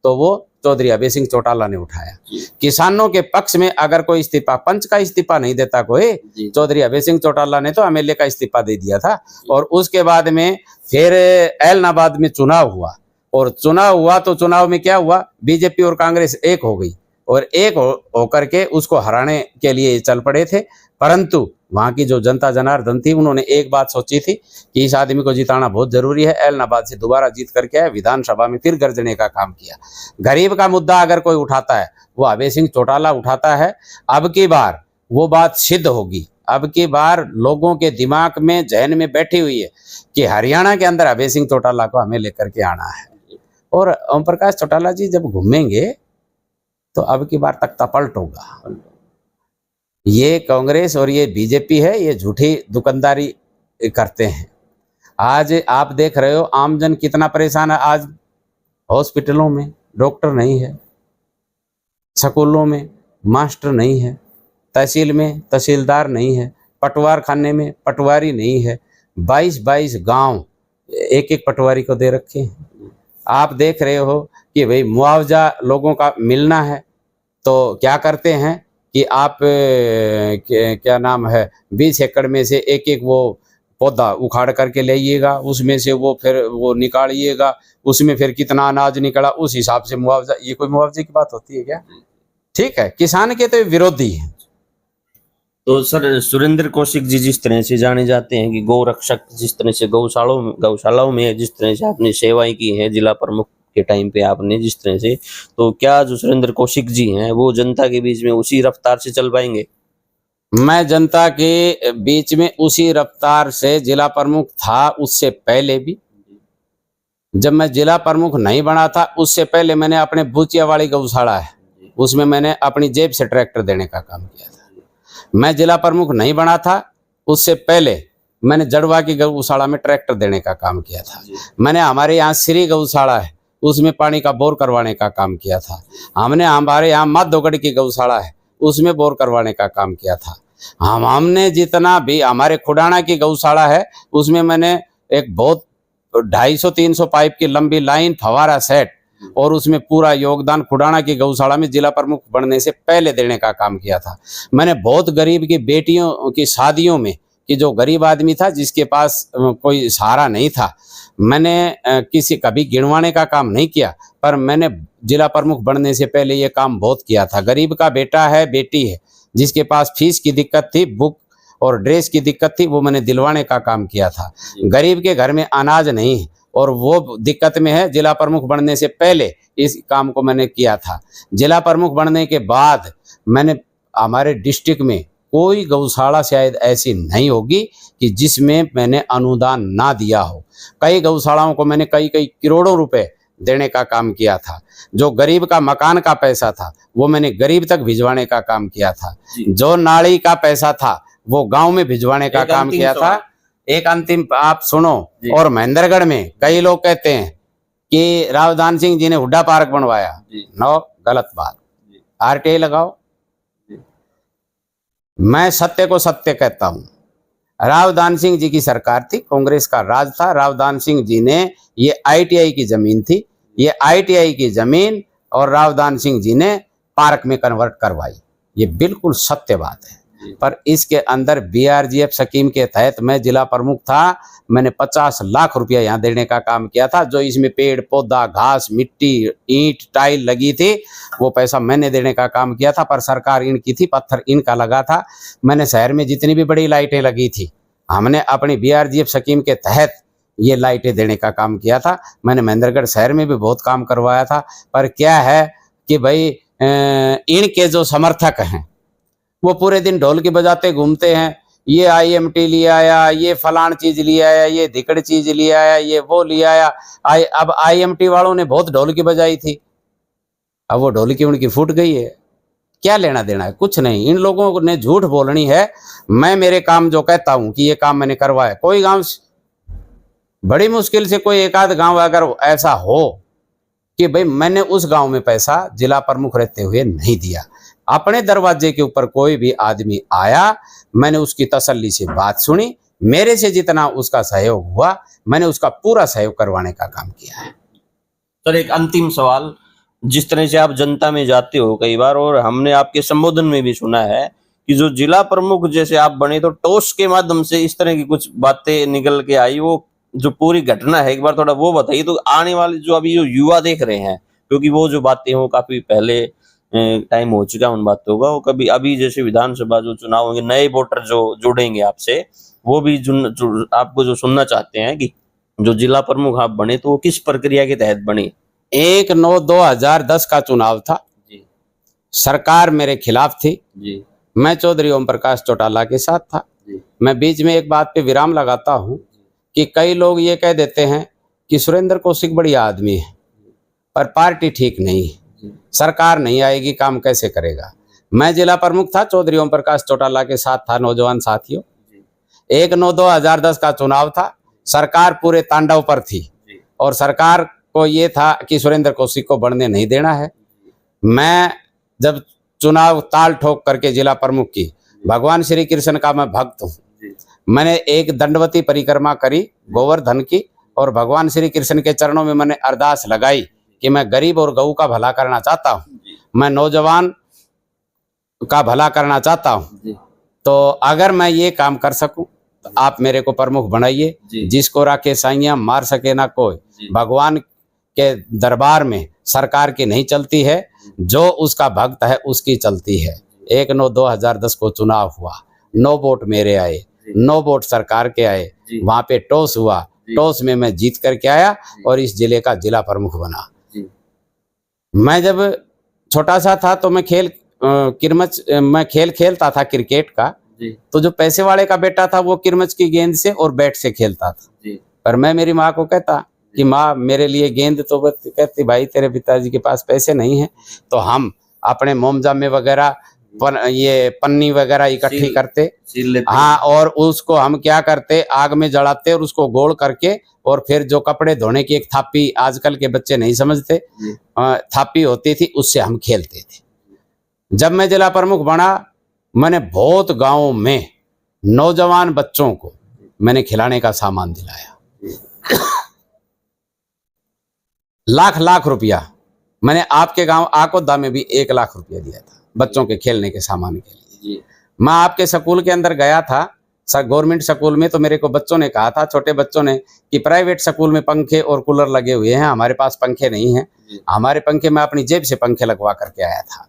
S2: तो वो चौधरी अभय सिंह चौटाला ने उठाया। किसानों के पक्ष में अगर कोई इस्तीफा, पंच का इस्तीफा नहीं देता कोई, चौधरी अभय सिंह चौटाला ने तो एमएलए का इस्तीफा दे दिया था। और उसके बाद में फिर ऐलनाबाद में चुनाव हुआ, और चुनाव हुआ तो चुनाव में क्या हुआ, बीजेपी और कांग्रेस एक हो गई, और एक होकर के उसको हराने के लिए चल पड़े थे। परंतु वहां की जो जनता जनार्दन थी, उन्होंने एक बात सोची थी कि इस आदमी को जिताना बहुत जरूरी है। ऐलनाबाद से दोबारा जीत करके आए, विधानसभा में फिर गर्जने का काम किया। गरीब का मुद्दा अगर कोई उठाता है, वो अभय सिंह चौटाला उठाता है। अब की बार वो बात सिद्ध होगी। अब की बार लोगों के दिमाग में, जहन में बैठी हुई है कि हरियाणा के अंदर अभय सिंह चौटाला को हमें लेकर के आना है। और ओम प्रकाश चौटाला जी जब घूमेंगे तो अब की बार तख्ता पलट होगा। ये कांग्रेस और ये बीजेपी है, ये झूठी दुकानदारी करते हैं। आज आप देख रहे हो आमजन कितना परेशान है। आज हॉस्पिटलों में डॉक्टर नहीं है, स्कूलों में मास्टर नहीं है, तहसील में तहसीलदार नहीं है, पटवार खाने में पटवारी नहीं है। 22 गांव एक एक पटवारी को दे रखे हैं। आप देख रहे हो कि भाई मुआवजा लोगों का मिलना है तो क्या करते हैं कि आप क्या नाम है 20 एकड़ में से एक एक वो पौधा उखाड़ करके ले आइएगा, उसमें से वो फिर वो निकालिएगा, उसमें फिर कितना अनाज निकला उस हिसाब से मुआवजा। ये कोई मुआवजे की बात होती है क्या? ठीक है, किसान के तो विरोधी है।
S1: तो सर, सुरेंद्र कौशिक जी जिस तरह से जाने जाते हैं कि गौ रक्षक, जिस तरह से गौशालाओं में जिस तरह से आपने सेवाएं की हैं, जिला प्रमुख के टाइम पे आपने जिस तरह से, तो क्या जो सुरेंद्र कौशिक जी हैं वो जनता के बीच में उसी रफ्तार से चल पाएंगे?
S2: मैं जनता के बीच में उसी रफ्तार से जिला प्रमुख था। उससे पहले भी जब मैं जिला प्रमुख नहीं बना था, उससे पहले मैंने अपने भूचिया वाली गौशाला है, उसमें मैंने अपनी जेब से ट्रैक्टर देने का काम किया था। मैं जिला प्रमुख नहीं बना था, उससे पहले मैंने जड़वा की गौशाला में ट्रैक्टर देने का काम किया था। मैंने हमारे यहाँ श्री गौशाला है, उसमें पानी का बोर करवाने का काम किया था। हमने हमारे यहाँ माधोगढ़ की गौशाला है, उसमें बोर करवाने का काम किया था। हमने जितना भी, हमारे खुडाना की गौशाला है, उसमें मैंने एक बहुत 250-300 पाइप की लंबी लाइन, फवारा सेट, और उसमें पूरा योगदान खुडाना की गौशाला में जिला प्रमुख बनने से पहले देने का काम किया था। मैंने बहुत गरीब की बेटियों की शादियों में, कि जो गरीब आदमी था जिसके पास कोई सहारा नहीं था, मैंने किसी कभी गिनवाने का काम नहीं किया, पर मैंने जिला प्रमुख बनने से पहले ये काम बहुत किया था। गरीब का बेटा है, बेटी है, जिसके पास फीस की दिक्कत थी, बुक और ड्रेस की दिक्कत थी, वो मैंने दिलवाने का काम किया था। गरीब के घर में अनाज नहीं है और वो दिक्कत में है, जिला प्रमुख बनने से पहले इस काम को मैंने किया था। जिला प्रमुख बनने के बाद मैंने हमारे डिस्ट्रिक्ट में कोई गौशाला शायद ऐसी नहीं होगी कि जिसमें मैंने अनुदान ना दिया हो। कई गौशालाओं को मैंने कई कई करोड़ों रुपए देने का काम किया था। जो गरीब का मकान का पैसा था वो मैंने गरीब तक भिजवाने का काम किया था। जो नाली का पैसा था वो गांव में भिजवाने का काम किया था। एक अंतिम आप सुनो। और महेंद्रगढ़ में कई लोग कहते हैं कि रावदान सिंह जी ने हुड्डा पार्क बनवाया। नो, गलत बात। आरटीआई लगाओ। मैं सत्य को सत्य कहता हूं। रावदान सिंह जी की सरकार थी, कांग्रेस का राज था। रावदान सिंह जी ने, ये आईटीआई की जमीन थी, ये आईटीआई की जमीन और रावदान सिंह जी ने पार्क में कन्वर्ट करवाई। ये बिल्कुल सत्य बात है। पर इसके अंदर बीआरजीएफ स्कीम के तहत मैं जिला प्रमुख था। मैंने 50 लाख रुपया यहाँ देने का काम किया था। जो इसमें पेड़ पौधा, घास, मिट्टी, ईंट, टाइल लगी थी वो पैसा मैंने देने का काम किया था। पर सरकार इनकी थी, पत्थर इनका लगा था। मैंने शहर में जितनी भी बड़ी लाइटें लगी थी हमने अपनी बीआरजीएफ स्कीम के तहत ये लाइटें देने का काम किया था। मैंने महेंद्रगढ़ शहर में भी बहुत काम करवाया था। पर क्या है कि भाई इनके जो समर्थक हैं वो पूरे दिन ढोल की बजाते घूमते हैं। ये आईएमटी ले आया, ये फलान चीज ले आया, ये धिकड़ चीज ले आया, ये वो ले आया। अब आईएमटी वालों ने बहुत ढोल की बजाई थी, अब वो ढोल की उनकी फूट गई है। क्या लेना देना है? कुछ नहीं। इन लोगों ने झूठ बोलनी है। मैं मेरे काम जो कहता हूं कि ये काम मैंने करवाया, कोई गांव बड़ी मुश्किल से कोई एक आध गांव अगर ऐसा हो कि भाई मैंने उस गांव में पैसा जिला प्रमुख रहते हुए नहीं दिया। अपने दरवाजे के ऊपर कोई भी आदमी आया, मैंने उसकी तसल्ली से बात सुनी, मेरे से जितना उसका सहयोग हुआ मैंने उसका पूरा सहयोग करवाने का काम किया है।
S1: सर, एक अंतिम सवाल। जिस तरह से आप जनता में जाते हो कई बार, और हमने आपके संबोधन में भी सुना है कि जो जिला प्रमुख जैसे आप बने तो टॉस के माध्यम से इस तरह की कुछ बातें निकल के आई। वो जो पूरी घटना है एक बार थोड़ा वो बताइए, तो आने वाले जो अभी जो युवा देख रहे हैं, क्योंकि वो जो बातें हो काफी पहले टाइम हो चुका उन बातों का। वो कभी अभी जैसे विधानसभा जो चुनाव होंगे, नए वोटर जो जुड़ेंगे आपसे, वो भी आपको जो सुनना चाहते हैं कि जो जिला प्रमुख आप बने तो वो किस प्रक्रिया के तहत बने।
S2: 1/9/2010 का चुनाव था जी। सरकार मेरे खिलाफ थी जी। मैं चौधरी ओम प्रकाश चौटाला के साथ था जी। मैं बीच में एक बात पे विराम लगाता हूं कि कई लोग ये कह देते हैं कि सुरेंद्र कौशिक बढ़िया आदमी है पर पार्टी ठीक नहीं है, सरकार नहीं आएगी, काम कैसे करेगा। मैं जिला प्रमुख था, चौधरी ओम प्रकाश चौटाला के साथ था। नौजवान साथियों, 1/9/2010 का चुनाव था। सरकार पूरे तांडव पर थी और सरकार को ये था कि सुरेंद्र कौशिक को बढ़ने नहीं देना है। मैं जब चुनाव ताल ठोक करके जिला प्रमुख की, भगवान श्री कृष्ण का मैं भक्त हूँ, मैंने एक दंडवती परिक्रमा करी गोवर्धन की और भगवान श्री कृष्ण के चरणों में मैंने अरदास लगाई कि मैं गरीब और गऊ का भला करना चाहता हूँ, मैं नौजवान का भला करना चाहता हूँ। तो अगर मैं ये काम कर सकूं तो आप मेरे को प्रमुख बनाइए। जिसको राखे साइयां मार सके ना कोई। भगवान के दरबार में सरकार की नहीं चलती है, जो उसका भक्त है उसकी चलती है। 1/9/2010 को चुनाव हुआ, 9 वोट मेरे आए, 9 वोट सरकार के आए। वहां पे टॉस हुआ, टॉस में मैं जीत करके आया और इस जिले का जिला प्रमुख बना। मैं जब छोटा सा था तो मैं खेल खेलता था क्रिकेट का। तो जो पैसे वाले का बेटा था वो किरमच की गेंद से और बैट से खेलता था। पर मैं मेरी माँ को कहता कि माँ मेरे लिए गेंद, तो कहती भाई तेरे पिताजी के पास पैसे नहीं है। तो हम अपने मोमजामे वगैरह ये पन्नी वगैरह इकट्ठी करते, हाँ, और उसको हम क्या करते, आग में जलाते और उसको गोल करके, और फिर जो कपड़े धोने की एक थापी, आजकल के बच्चे नहीं समझते, थापी होती थी, उससे हम खेलते थे। जब मैं जिला प्रमुख बना, मैंने बहुत गांवों में नौजवान बच्चों को मैंने खिलाने का सामान दिलाया। लाख रुपया मैंने आपके गांव आकोदा में भी 1 लाख रुपया दिया था बच्चों के खेलने के सामान के लिए। मैं आपके स्कूल के अंदर गया था, गवर्नमेंट स्कूल में, तो मेरे को बच्चों ने कहा था, छोटे बच्चों ने, कि प्राइवेट स्कूल में पंखे और कूलर लगे हुए हैं, हमारे पास पंखे नहीं हैं। हमारे पंखे, मैं अपनी जेब से पंखे लगवा करके आया था।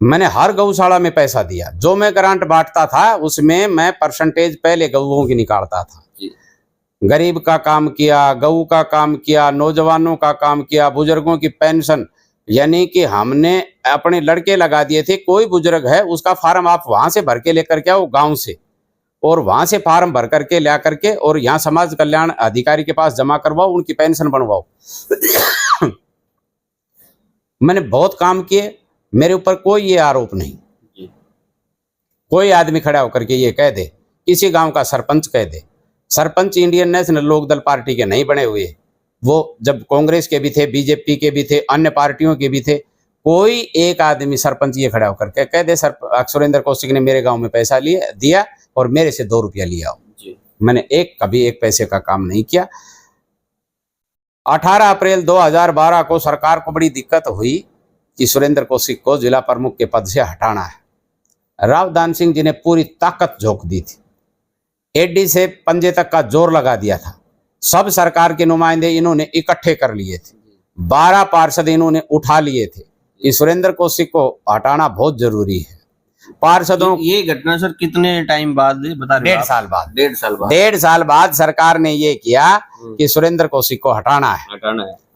S2: मैंने हर गौशाला में पैसा दिया, जो मैं ग्रांट बांटता था उसमें मैं परसेंटेज पहले गऊओं की निकालता था। गरीब का काम किया, गऊ का काम किया, नौजवानों का काम किया, बुजुर्गों की पेंशन यानी कि हमने अपने लड़के लगा दिए थे, कोई बुजुर्ग है उसका फार्म आप वहां से भर के लेकर के आओ गांव से, और वहां से फार्म भर करके ला करके और यहाँ समाज कल्याण अधिकारी के पास जमा करवाओ, उनकी पेंशन बनवाओ। मैंने बहुत काम किए, मेरे ऊपर कोई ये आरोप नहीं। कोई आदमी खड़ा होकर के ये कह दे, किसी गांव का सरपंच कह दे, sarpanch Indian National Lokdal party के नहीं बने हुए, वो जब कांग्रेस के भी थे, बीजेपी के भी थे, अन्य पार्टियों के भी थे, कोई एक आदमी सरपंच ये खड़ा होकर के कह दे सुरेंद्र कौशिक ने मेरे गांव में पैसा दिया और मेरे से 2 रुपया लिया हो। मैंने कभी एक पैसे का काम नहीं किया। 18 अप्रैल 2012 को सरकार को बड़ी दिक्कत हुई कि सुरेंद्र कौशिक को जिला प्रमुख के पद से हटाना है। राव दान सिंह जी ने पूरी ताकत झोंक दी थी, एडी से पंजे तक का जोर लगा दिया था। सब सरकार के नुमाइंदे इन्होंने इकट्ठे कर लिए थे, 12 पार्षद इन्होंने उठा लिए थे कि सुरेंद्र कौशिक को हटाना बहुत जरूरी है। पार्षदों
S1: ये घटना सर कितने टाइम बाद बता रहे?
S2: 1.5 साल बाद।
S1: 1.5
S2: साल बाद सरकार ने ये किया कि सुरेंद्र कौशिक को हटाना है।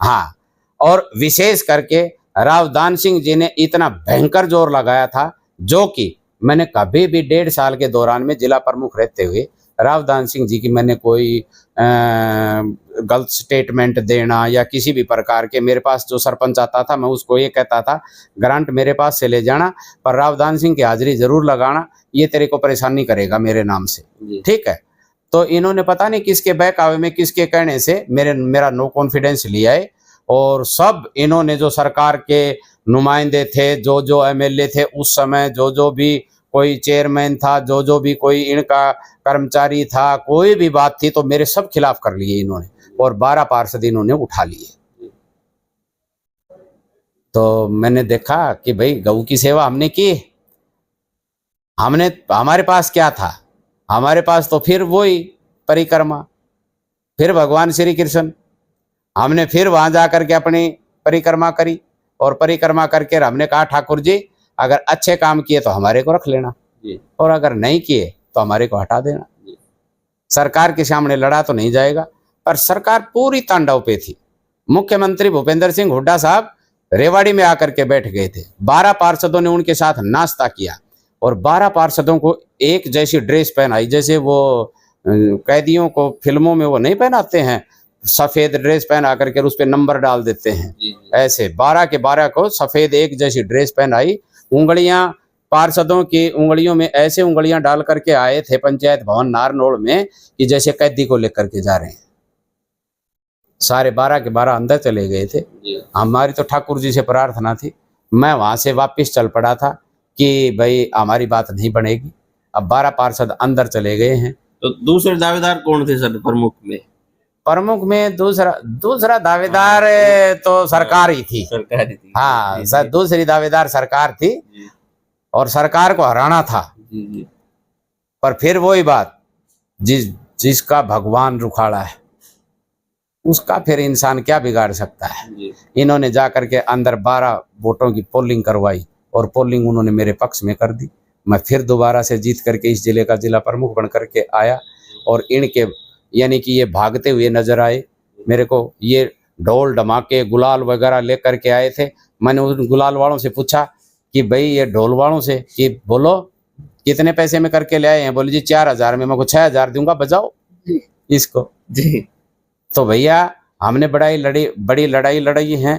S2: हाँ, और विशेष करके राव दान सिंह जी ने इतना भयंकर जोर लगाया था, जो कि मैंने कभी भी 1.5 साल के दौरान में जिला प्रमुख रहते हुए राव दान सिंह जी की मैंने कोई गलत स्टेटमेंट देना या किसी भी प्रकार के, मेरे पास जो सरपंच आता था मैं उसको ये कहता था ग्रांट मेरे पास से ले जाना, पर राव दान सिंह की हाजिरी जरूर लगाना, ये तेरे को परेशानी करेगा मेरे नाम से, ठीक है। तो इन्होंने पता नहीं किसके बहकावे में, किसके कहने से मेरा नो कॉन्फिडेंस लिया है, और सब इन्होंने जो सरकार के नुमाइंदे थे, जो एमएलए थे उस समय, जो भी कोई चेयरमैन था, जो भी कोई इनका कर्मचारी था, कोई भी बात थी तो मेरे सब खिलाफ कर लिए इन्होंने, और 12 पार्षद इन्होंने उठा लिए। तो मैंने देखा कि भाई गऊ की सेवा हमने की, हमारे पास क्या था? हमारे पास तो फिर वही परिक्रमा, फिर भगवान श्री कृष्ण। हमने फिर वहां जाकर के अपनी परिक्रमा करी, और परिक्रमा करके हमने कहा ठाकुर जी अगर अच्छे काम किए तो हमारे को रख लेना, और अगर नहीं किए तो हमारे को हटा देना। सरकार के सामने लड़ा तो नहीं जाएगा, पर सरकार पूरी तांडव पे थी। मुख्यमंत्री भूपेंद्र सिंह हुड्डा साहब रेवाड़ी में आकर के बैठ गए थे, 12 पार्षदों ने उनके साथ नाश्ता किया, और 12 पार्षदों को एक जैसी ड्रेस पहनाई, जैसे वो कैदियों को फिल्मों में वो नहीं पहनाते हैं, सफेद ड्रेस पहना करके उस पर नंबर डाल देते हैं, ऐसे 12 के 12 को सफेद एक जैसी ड्रेस पहनाई। उंगलियां पार्षदों की उंगलियों में ऐसे उंगलियां डाल करके आए थे पंचायत भवन नारनौल में कि जैसे कैदी को लेकर के जा रहे हैं। सारे 12 के 12 अंदर चले गए थे। हमारी तो ठाकुर जी से प्रार्थना थी, मैं वहां से वापस चल पड़ा था कि भाई हमारी बात नहीं बनेगी। अब 12 पार्षद अंदर चले गए हैं।
S1: तो दूसरे दावेदार कौन थे सर प्रमुख में?
S2: प्रमुख में दूसरा दावेदार तो सरकार ही थी। हाँ सर, दूसरी दावेदार सरकार थी, और सरकार को हराना था। पर फिर वही बात, जिसका भगवान रुखाड़ा है उसका फिर इंसान क्या बिगाड़ सकता है। इन्होंने जाकर के अंदर 12 वोटों की पोलिंग करवाई, और पोलिंग उन्होंने मेरे पक्ष में कर दी। मैं फिर दोबारा से जीत करके इस जिले का जिला प्रमुख बन करके आया, और इनके यानी कि ये भागते हुए नजर आए मेरे को। ये ढोल धमाके गुलाल वगैरह लेकर के आए थे। मैंने उन गुलाल वालों से पूछा कि भाई ये ढोल वालों से कि बोलो कितने पैसे में करके ले आए हैं? बोले जी 4000 में, मैं को 6000 दूंगा, बजाओ इसको जी। तो भैया हमने बड़ी लड़ाई लड़ी है,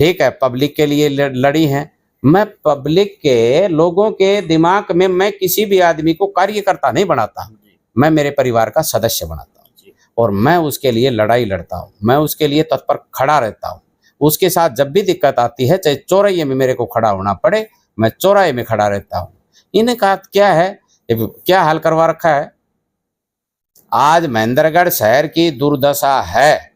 S2: ठीक है, पब्लिक के लिए लड़ी है। मैं पब्लिक के लोगों के दिमाग में मैं किसी भी आदमी को कार्यकर्ता नहीं बनाता, मैं मेरे परिवार का सदस्य बनाता हूँ, और मैं उसके लिए लड़ाई लड़ता हूँ, मैं उसके लिए तत्पर खड़ा रहता हूँ। उसके साथ जब भी दिक्कत आती है, चाहे चौराहे में मेरे को खड़ा होना पड़े, मैं चौराहे में खड़ा रहता हूँ। इनका क्या है, क्या हाल करवा रखा है। आज महेंद्रगढ़ शहर की दुर्दशा है।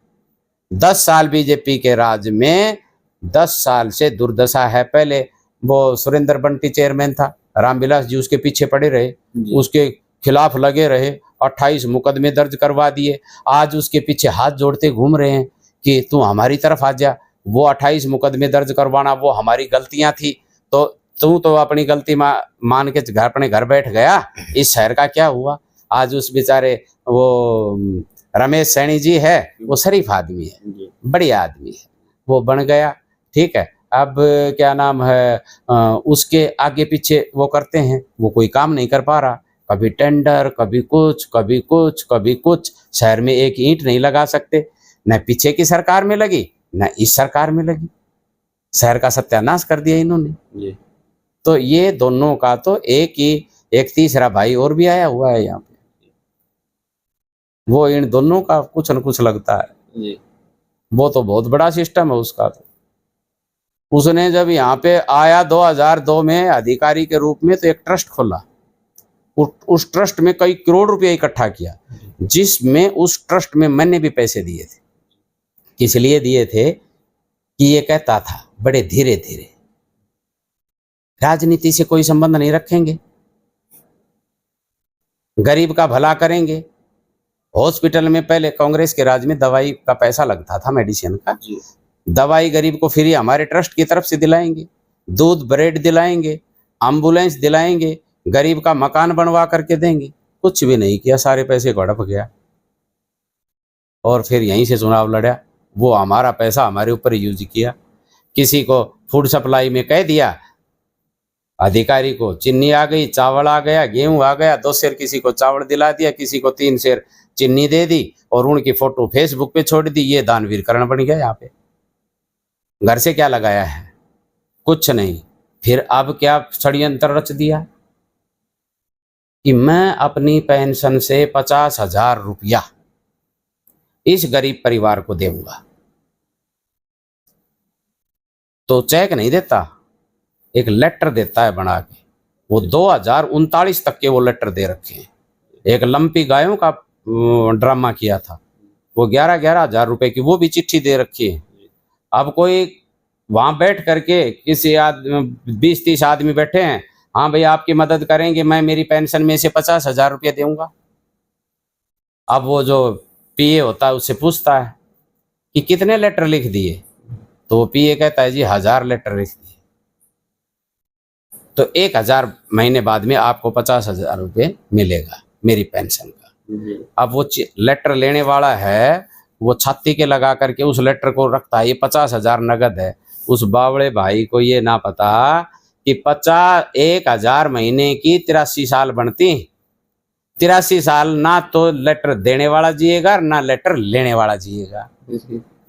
S2: 10 साल बीजेपी के राज में 10 साल से दुर्दशा है। पहले वो सुरेंद्र बंटी चेयरमैन था, रामविलास जी उसके पीछे पड़े रहे, उसके खिलाफ लगे रहे, 28 मुकदमे दर्ज करवा दिए। आज उसके पीछे हाथ जोड़ते घूम रहे हैं कि तू हमारी तरफ आ जा। वो 28 मुकदमे दर्ज करवाना वो हमारी गलतियां थी, तो तू तो अपनी गलती मान के अपने घर बैठ गया। इस शहर का क्या हुआ? आज उस बेचारे वो रमेश सैनी जी है, वो शरीफ आदमी है, बढ़िया आदमी है, वो बन गया, ठीक है। अब क्या नाम है, उसके आगे पीछे वो करते हैं, वो कोई काम नहीं कर पा रहा। कभी टेंडर, कभी कुछ, कभी कुछ, कभी कुछ। शहर में एक ईंट नहीं लगा सकते, न पीछे की सरकार में लगी न इस सरकार में लगी। शहर का सत्यानाश कर दिया इन्होंने
S1: जी।
S2: तो ये दोनों का तो एक तीसरा भाई और भी आया हुआ है यहाँ पे, वो इन दोनों का कुछ न कुछ लगता है
S1: जी।
S2: वो तो बहुत बड़ा सिस्टम है उसका। तो उसने जब यहाँ पे आया 2002 में अधिकारी के रूप में, तो एक ट्रस्ट खोला। उस ट्रस्ट में कई करोड़ रुपया इकट्ठा किया, जिसमें उस ट्रस्ट में मैंने भी पैसे दिए थे। किस लिए दिए थे कि ये कहता था बड़े धीरे धीरे, राजनीति से कोई संबंध नहीं रखेंगे, गरीब का भला करेंगे। हॉस्पिटल में पहले कांग्रेस के राज में दवाई का पैसा लगता था, मेडिसिन का, दवाई गरीब को फ्री हमारे ट्रस्ट की तरफ से दिलाएंगे, दूध ब्रेड दिलाएंगे, एम्बुलेंस दिलाएंगे, गरीब का मकान बनवा करके देंगे। कुछ भी नहीं किया, सारे पैसे को हड़प गया और फिर यहीं से चुनाव लड़ा। वो हमारा पैसा हमारे ऊपर यूज किया। किसी को फूड सप्लाई में कह दिया, अधिकारी को चीनी आ गई, चावल आ गया, गेहूं आ गया, 2 सेर किसी को चावल दिला दिया, किसी को 3 सेर चीनी दे दी और उनकी फोटो फेसबुक पे छोड़ दी। ये दानवीर करण बन गया। यहाँ पे घर से क्या लगाया है? कुछ नहीं। फिर अब क्या षड्यंत्र रच दिया कि मैं अपनी पेंशन से 50,000 रुपया इस गरीब परिवार को देऊंगा। तो चेक नहीं देता, एक लेटर देता है बना के। वो 2039 तक के वो लेटर दे रखे हैं। एक लंपी गायों का ड्रामा किया था, वो 11-11 हजार रुपए की वो भी चिट्ठी दे रखी है। अब कोई वहां बैठ करके किसी 20-30 आदमी बैठे हैं, हाँ भाई आपकी मदद करेंगे, मैं मेरी पेंशन में से 50,000 रुपये दूंगा। अब वो जो पीए होता है उससे पूछता है कि कितने लेटर लिख दिए, तो पीए कहता है जी 1000 लेटर लिख दिए। तो 1000 महीने बाद में आपको 50,000 रुपये मिलेगा मेरी पेंशन का। अब वो लेटर लेने वाला है, वो छाती के लगा करके उस लेटर को रखता है, ये 50,000 नगद है। उस बावड़े भाई को ये ना पता कि 1000 महीने की 83 साल बनती। 83 साल ना तो लेटर देने वाला जिएगा ना लेटर लेने वाला जिएगा।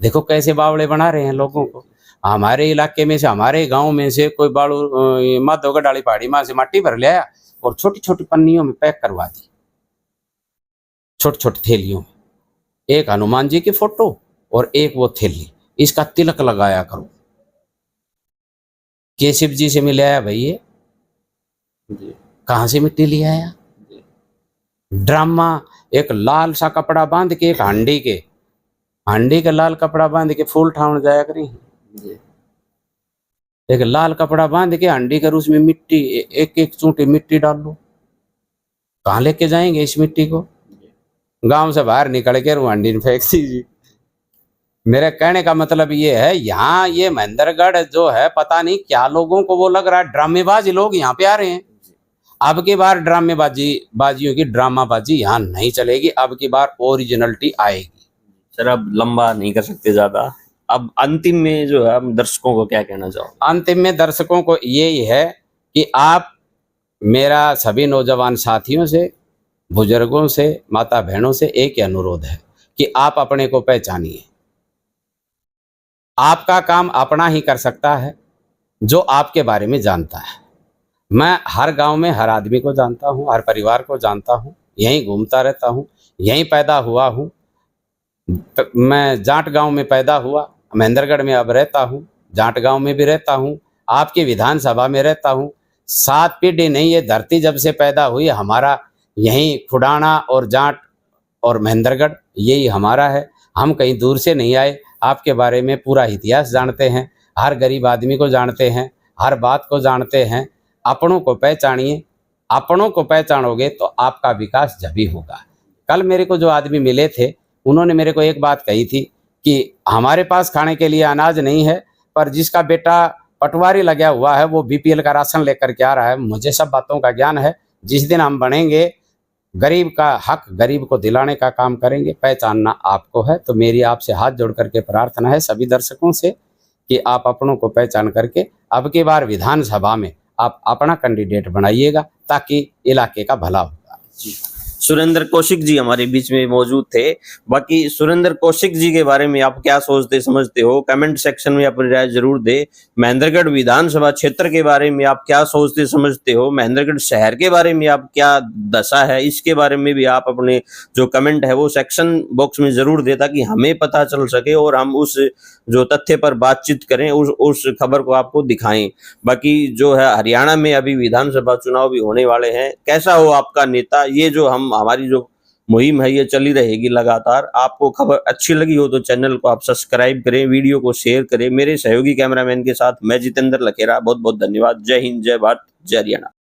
S2: देखो कैसे बावड़े बना रहे हैं लोगों को। हमारे इलाके में से, हमारे गांव में से कोई बालू माधवगढ़ डाली पहाड़ी मां से माटी भर लिया और छोटी छोटी पन्नियों में पैक करवा दी, छोटी छोटी थैलियों में। एक हनुमान जी की फोटो और एक वो थैली, इसका तिलक लगाया करो। केशिव जी से मिले आया भाई, ये कहां से मिट्टी ले आया? ड्रामा। एक लाल सा कपड़ा बांध के, एक हांडी के लाल कपड़ा बांध के फूल ठाउन जाया करें। एक लाल कपड़ा बांध के हांडी कर उसमें मिट्टी, एक चूंटी मिट्टी डाल लो। कहाँ लेके जाएंगे इस मिट्टी को? गांव से बाहर निकल के हांडी में फेंक दीजिए। मेरे कहने का मतलब ये है, यहाँ ये महेंद्रगढ़ जो है, पता नहीं क्या लोगों को वो लग रहा है ड्रामेबाज लोग यहाँ पे आ रहे हैं। अब की बार बाजियों की ड्रामाबाजी यहाँ नहीं चलेगी। अब की बार ओरिजिनलिटी आएगी।
S1: सर अब लंबा नहीं कर सकते ज्यादा, अब अंतिम में जो है हम दर्शकों को क्या कहना चाहो?
S2: अंतिम में दर्शकों को यही है कि आप, मेरा सभी नौजवान साथियों से, बुजुर्गों से, माता बहनों से एक ही अनुरोध है कि आप अपने को पहचानिए। आपका काम अपना ही कर सकता है जो आपके बारे में जानता है। मैं हर गांव में हर आदमी को जानता हूं, हर परिवार को जानता हूं, यहीं घूमता रहता हूं, यहीं पैदा हुआ हूं। मैं जाट गांव में पैदा हुआ, महेंद्रगढ़ में अब रहता हूं, जाट गांव में भी रहता हूं, आपकी विधानसभा में रहता हूं। 7 पीढ़ी नहीं, ये धरती जब से पैदा हुई हमारा यहीं खुडाना और जाट और महेंद्रगढ़ यही हमारा है। हम कहीं दूर से नहीं आए। आपके बारे में पूरा इतिहास जानते हैं, हर गरीब आदमी को जानते हैं, हर बात को जानते हैं। अपनों को पहचानिए। अपनों को पहचानोगे तो आपका विकास जभी होगा। कल मेरे को जो आदमी मिले थे, उन्होंने मेरे को एक बात कही थी कि हमारे पास खाने के लिए अनाज नहीं है, पर जिसका बेटा पटवारी लगा हुआ है वो बीपीएल का राशन लेकर के आ रहा है। मुझे सब बातों का ज्ञान है। जिस दिन हम बनेंगे, गरीब का हक गरीब को दिलाने का काम करेंगे। पहचानना आपको है। तो मेरी आपसे हाथ जोड़ करके प्रार्थना है सभी दर्शकों से कि आप अपनों को पहचान करके अब की बार विधानसभा में आप अपना कैंडिडेट बनाइएगा, ताकि इलाके का भला होगा।
S1: सुरेंद्र कौशिक जी हमारे बीच में मौजूद थे। बाकी सुरेंद्र कौशिक जी के बारे में आप क्या सोचते समझते हो, कमेंट सेक्शन में अपनी राय जरूर दे। महेंद्रगढ़ विधानसभा क्षेत्र के बारे में आप क्या सोचते समझते हो, महेंद्रगढ़ शहर के बारे में आप क्या दशा है, इसके बारे में भी आप अपने जो कमेंट है वो सेक्शन बॉक्स में जरूर दे, ताकि हमें पता चल सके और हम उस जो तथ्य पर बातचीत करें, उस खबर को आपको दिखाएं। बाकी जो है हरियाणा में अभी विधानसभा चुनाव भी होने वाले हैं। कैसा हो आपका नेता, ये जो हमारी जो मुहिम है ये चली रहेगी लगातार। आपको खबर अच्छी लगी हो तो चैनल को आप सब्सक्राइब करें, वीडियो को शेयर करें। मेरे सहयोगी कैमरामैन के साथ मैं जितेंद्र लखेरा, बहुत बहुत धन्यवाद। जय हिंद, जय भारत, जय हरियाणा।